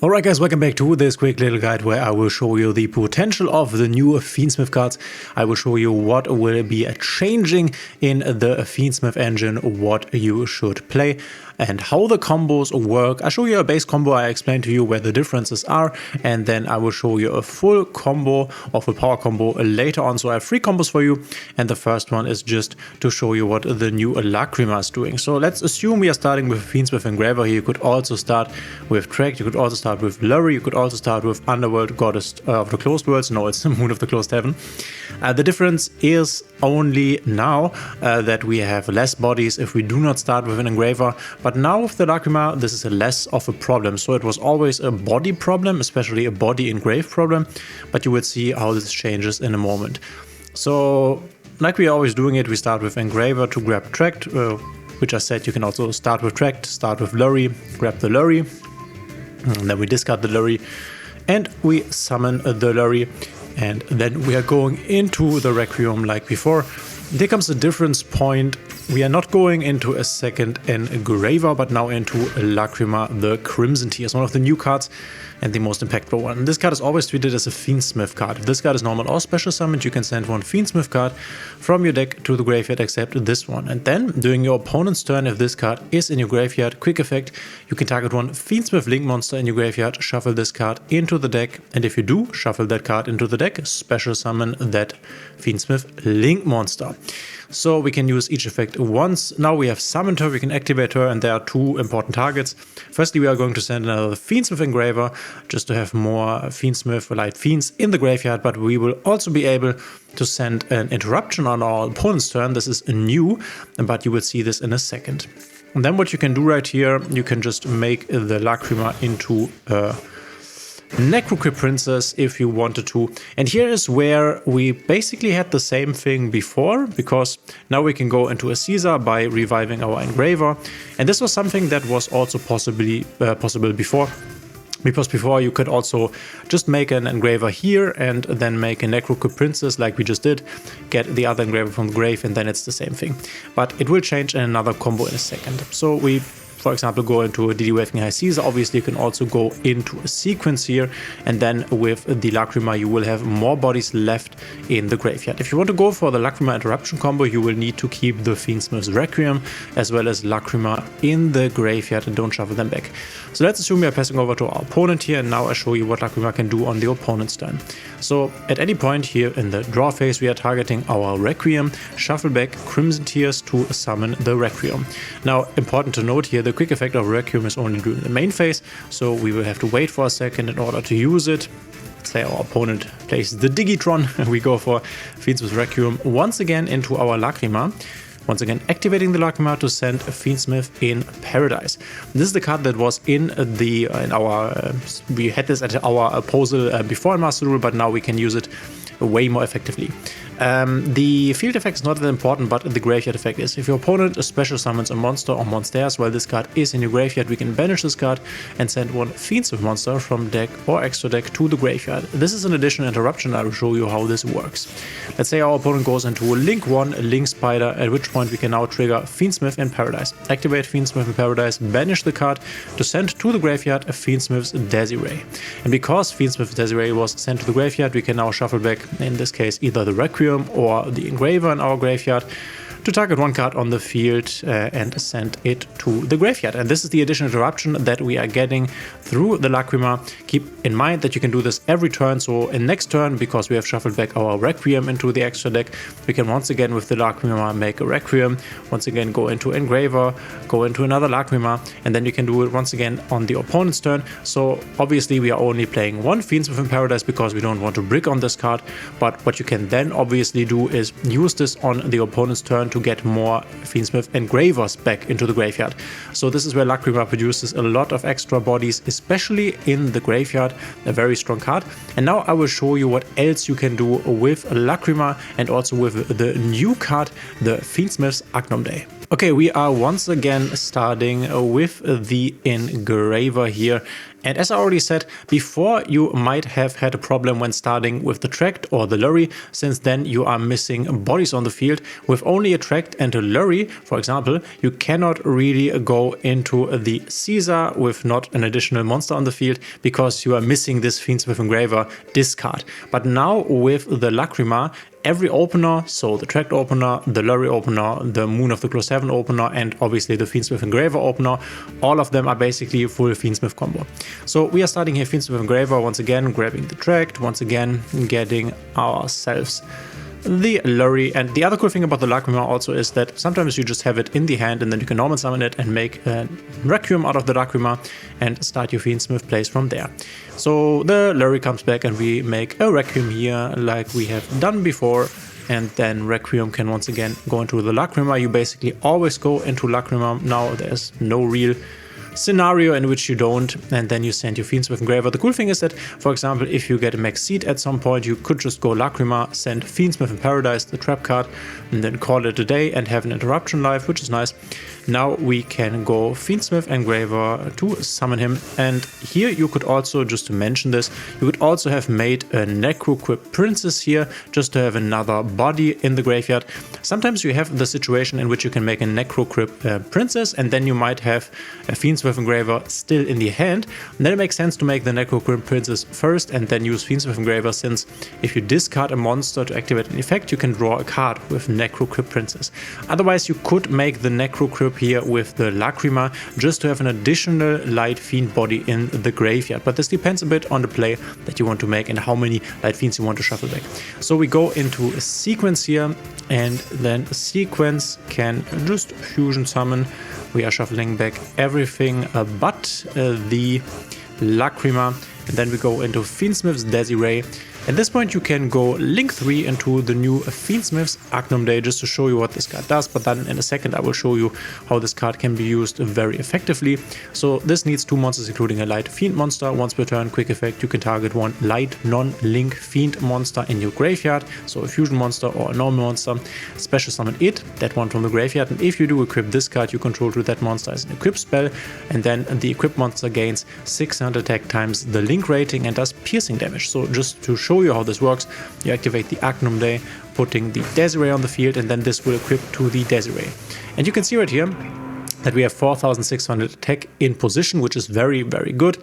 Alright guys, welcome back to this quick little guide where I will show you the potential of the new Fiendsmith cards. I will show you what will be changing in the Fiendsmith engine, what you should play, and how the combos work. I show you a base combo, I explain to you where the differences are, and then I will show you a full combo or full power combo later on. So I have 3 combos for you, and the first one is just to show you what the new Lacrima is doing. So let's assume we are starting with Fiendsmith Engraver here. You could also start with Track, you could also start with Lurry, you could also start with Underworld, Goddess of the Closed Worlds. No, it's the Moon of the Closed Heaven. The difference is only now that we have less bodies if we do not start with an Engraver. But now with the Lacrima, this is less of a problem. So it was always a body problem, especially a body engrave problem. But you will see how this changes in a moment. So like we are always doing it, we start with Engraver to grab Tracked, which I said you can also start with Tracked, start with Lurry, grab the Lurry. And then we discard the Lurry and we summon the Lurry, and then we are going into the Requiem like before. There comes a difference point. We are not going into a second Engraver, but now into Lacrima, the Crimson Tears, one of the new cards and the most impactful one. This card is always treated as a Fiendsmith card. If this card is normal or special summoned, you can send one Fiendsmith card from your deck to the graveyard except this one. And then during your opponent's turn, if this card is in your graveyard, quick effect, you can target one Fiendsmith Link monster in your graveyard, shuffle this card into the deck, and if you do shuffle that card into the deck, special summon that Fiendsmith Link monster. So we can use each effect once. Now we have summoned her, we can activate her, and there are 2 important targets. Firstly, we are going to send another Fiendsmith Engraver just to have more Fiendsmith Light Fiends in the graveyard, but we will also be able to send an interruption on our opponent's turn. This is new, but you will see this in a second. And then what you can do right here, you can just make the Lacrima into Necrocrypt Princess if you wanted to. And here is where we basically had the same thing before, because now we can go into a Caesar by reviving our Engraver. And this was something that was also possible before. Because before you could also just make an Engraver here and then make a Necrocrypt Princess like we just did, get the other Engraver from the grave, and then it's the same thing. But it will change in another combo in a second. So we, for example, go into a DD Waving High Caesar. Obviously, you can also go into a sequence here, and then with the Lacrima, you will have more bodies left in the graveyard. If you want to go for the Lacrima Interruption combo, you will need to keep the Fiendsmith's Requiem as well as Lacrima in the graveyard and don't shuffle them back. So let's assume we are passing over to our opponent here, and now I show you what Lacrima can do on the opponent's turn. So at any point here in the draw phase, we are targeting our Requiem, shuffle back Crimson Tears to summon the Requiem. Now, important to note here, the quick effect of Requiem is only during the main phase, so we will have to wait for a second in order to use it. Say our opponent plays the Digitron, and we go for Fiendsmith Requiem once again into our Lacrima. Once again, activating the Lacrima to send a Fiendsmith in Paradise. This is the card that was in our we had this at our puzzle before in Master Rule, but now we can use it way more effectively. The field effect is not that important, but the graveyard effect is. If your opponent special summons a monster or monsters while this card is in your graveyard, we can banish this card and send one Fiendsmith monster from deck or extra deck to the graveyard. This is an additional interruption. I will show you how this works. Let's say our opponent goes into a Link 1, a Link Spider, at which point we can now trigger Fiendsmith in Paradise. Activate Fiendsmith in Paradise, banish the card to send to the graveyard a Fiendsmith's Desiree. And because Fiendsmith's Desiree was sent to the graveyard, we can now shuffle back, in this case, either the Requiem or the Engraver in our graveyard to target one card on the field and send it to the graveyard. And this is the additional interruption that we are getting through the Lacrima. Keep in mind that you can do this every turn. So in next turn, because we have shuffled back our Requiem into the extra deck, we can once again with the Lacrima make a Requiem, once again go into Engraver, go into another Lacrima, and then you can do it once again on the opponent's turn. So obviously we are only playing one Fiendsmith in Paradise because we don't want to brick on this card. But what you can then obviously do is use this on the opponent's turn to get more Fiendsmith Engravers back into the graveyard. So this is where Lacrima produces a lot of extra bodies, especially in the graveyard, a very strong card. And now I will show you what else you can do with Lacrima and also with the new card, the Fiendsmith's Agnumday. Okay, we are once again starting with the engraver here. And as I already said, before you might have had a problem when starting with the tracked or the lurry, since then you are missing bodies on the field. With only a tracked and a lurry, for example, you cannot really go into the Caesar with not an additional monster on the field because you are missing this Fiendsmith engraver discard. But now with the Lacrima, every opener, so the tracked opener, the lurry opener, the Moon of the Claw 7 opener, and obviously the Fiendsmith engraver opener, all of them are basically full Fiendsmith combo. So we are starting here Fiendsmith engraver, once again grabbing the tracked, once again getting ourselves the lurry. And the other cool thing about the Lacrima also is that sometimes you just have it in the hand and then you can normal summon it and make a Requiem out of the Lacrima and start your Fiendsmith plays from there. So the lurry comes back and we make a Requiem here like we have done before, and then Requiem can once again go into the Lacrima. You basically always go into Lacrima now. There's no real scenario in which you don't, and then you send your Fiendsmith engraver. The cool thing is that, for example, if you get a max seed at some point, you could just go Lacrima, send Fiendsmith in Paradise, the trap card, and then call it a day and have an interruption live, which is nice. Now we can go Fiendsmith engraver to summon him, and here you could also, just to mention this, you could also have made a Necro-Crypt Princess here, just to have another body in the graveyard. Sometimes you have the situation in which you can make a Necro-Crypt Princess, and then you might have a Fiendsmith engraver still in the hand. And then it makes sense to make the Necro-Crypt Princess first and then use Fiendsmith engraver, since if you discard a monster to activate an effect, you can draw a card with Necro-Crypt Princess. Otherwise, you could make the Necro-Crypt here with the Lacrima just to have an additional Light Fiend body in the graveyard. But this depends a bit on the play that you want to make and how many Light Fiends you want to shuffle back. So we go into a sequence here, and then a sequence can just fusion summon. We are shuffling back everything but the Lacrima, and then we go into Fiendsmith's Desiree. At this point you can go link 3 into the new Fiendsmith's Agnumday just to show you what this card does, but then in a second I will show you how this card can be used very effectively. So this needs 2 monsters including a Light Fiend monster. Once per turn, quick effect, you can target one Light non-link Fiend monster in your graveyard, so a fusion monster or a normal monster. Special summon it, that one from the graveyard, and if you do equip this card you control to that monster as an equip spell, and then the equipped monster gains 600 attack times the link rating and does piercing damage. So just to show you how this works, you activate the Agnumday, putting the Desiree on the field, and then this will equip to the Desiree. And you can see right here that we have 4600 attack in position, which is very, very good.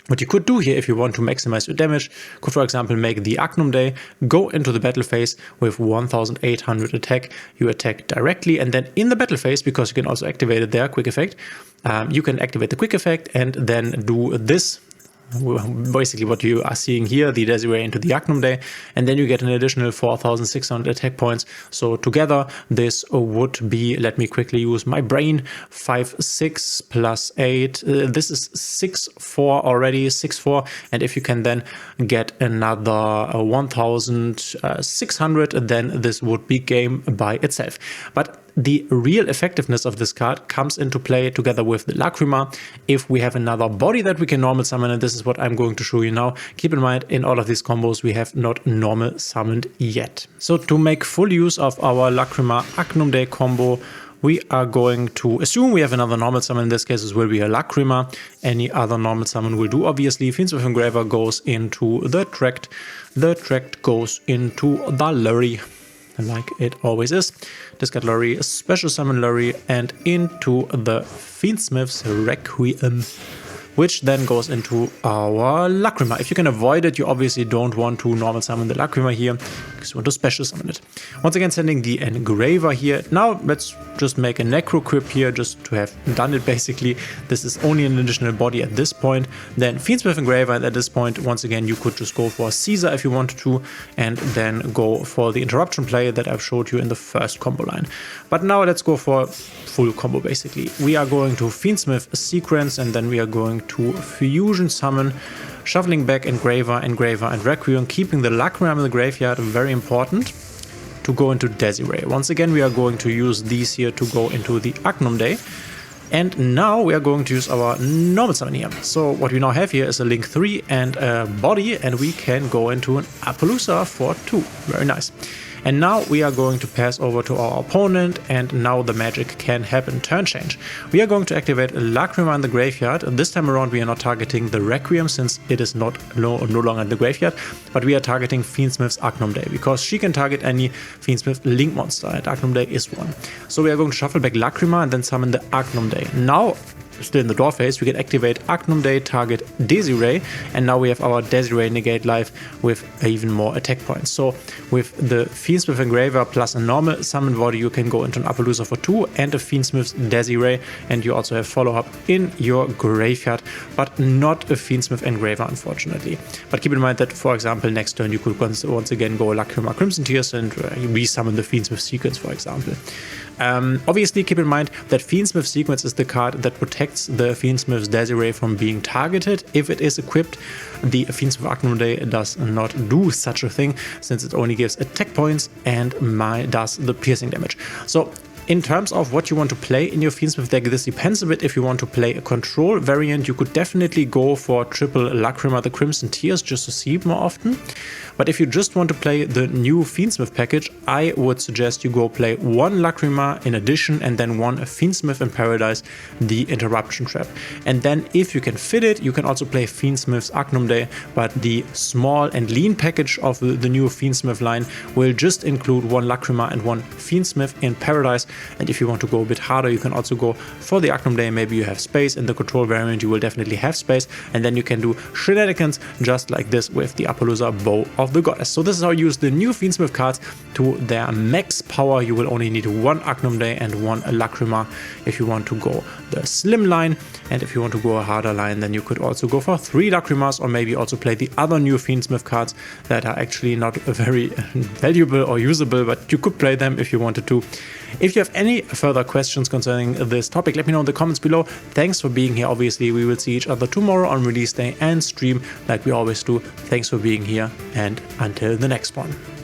What you could do here, if you want to maximize your damage, could for example make the Agnumday, go into the battle phase with 1800 attack. You attack directly, and then in the battle phase, because you can also activate it there, quick effect, you can activate the quick effect and then do this. Basically what you are seeing here, the Desiree into the Agnumday, and then you get an additional 4600 attack points. So together this would be, let me quickly use my brain, 5, 6 plus 8, this is 6, 4 already, 6, 4, and if you can then get another 1600, then this would be game by itself. But the real effectiveness of this card comes into play together with the Lacrima if we have another body that we can normal summon, and this is what I'm going to show you now. Keep in mind, in all of these combos we have not normal summoned yet. So to make full use of our Lacrima Agnumday combo, we are going to assume we have another normal summon. In this case it will be a Lacrima. Any other normal summon will do, obviously. Fiendsmith engraver goes into the tracked goes into the lurry, like it always is. Discard lurry, special summon lurry, and into the Fiendsmith's Requiem, which then goes into our Lacrima. If you can avoid it, you obviously don't want to normal summon the Lacrima here, because you want to special summon it. Once again, sending the engraver here. Now let's just make a Necro-Crypt here, just to have done it basically. This is only an additional body at this point. Then Fiendsmith engraver, and at this point, once again, you could just go for Caesar if you wanted to, and then go for the interruption play that I've showed you in the first combo line. But now let's go for full combo basically. We are going to Fiendsmith sequence, and then we are going to fusion summon, shuffling back engraver, engraver, and Requiem, keeping the Lacrima in the graveyard, very important, to go into Desiree. Once again, we are going to use these here to go into the Agnumday. And now we are going to use our normal summon here. So what we now have here is a link 3 and a body, and we can go into an Appaloosa for 2. Very nice. And now we are going to pass over to our opponent, and now the magic can happen. Turn change. We are going to activate Lacrima in the graveyard. This time around we are not targeting the Requiem since it is no longer in the graveyard, but we are targeting Fiendsmith's Agnumday because she can target any Fiendsmith link monster, and Agnumday is one. So we are going to shuffle back Lacrima and then summon the Agnumday. Now, still in the draw phase, we can activate Agnumday, target Desiree, and now we have our Desiree negate life with even more attack points. So with the Fiendsmith Engraver plus a normal summon body, you can go into an Appaloosa for 2 and a Fiendsmith's Desiree, and you also have follow-up in your graveyard, but not a Fiendsmith Engraver, unfortunately. But keep in mind that, for example, next turn you could once again go Lacrima Crimson Tears and resummon the Fiendsmith Sequence, for example. Obviously, keep in mind that Fiendsmith Sequence is the card that protects the Fiendsmith's Desiree from being targeted. If it is equipped, the Fiendsmith Agnumday does not do such a thing, since it only gives attack points and does the piercing damage. So in terms of what you want to play in your Fiendsmith deck, this depends a bit. If you want to play a control variant, you could definitely go for triple Lacrima the Crimson Tears just to see it more often. But if you just want to play the new Fiendsmith package, I would suggest you go play one Lacrima in addition and then one Fiendsmith in Paradise, the Interruption Trap. And then if you can fit it, you can also play Fiendsmith's Agnumday, but the small and lean package of the new Fiendsmith line will just include one Lacrima and one Fiendsmith in Paradise. And if you want to go a bit harder, you can also go for the Agnumday. Maybe you have space. In the control variant, you will definitely have space. And then you can do shenanigans just like this with the Appaloosa Bow of the Goddess. So this is how you use the new Fiendsmith cards to their max power. You will only need one Agnumday and one Lacrima if you want to go the slim line. And if you want to go a harder line, then you could also go for 3 Lacrimas, or maybe also play the other new Fiendsmith cards that are actually not very valuable or usable, but you could play them if you wanted to. If you have any further questions concerning this topic, let me know in the comments below. Thanks for being here. Obviously, we will see each other tomorrow on release day and stream like we always do. Thanks for being here, and until the next one.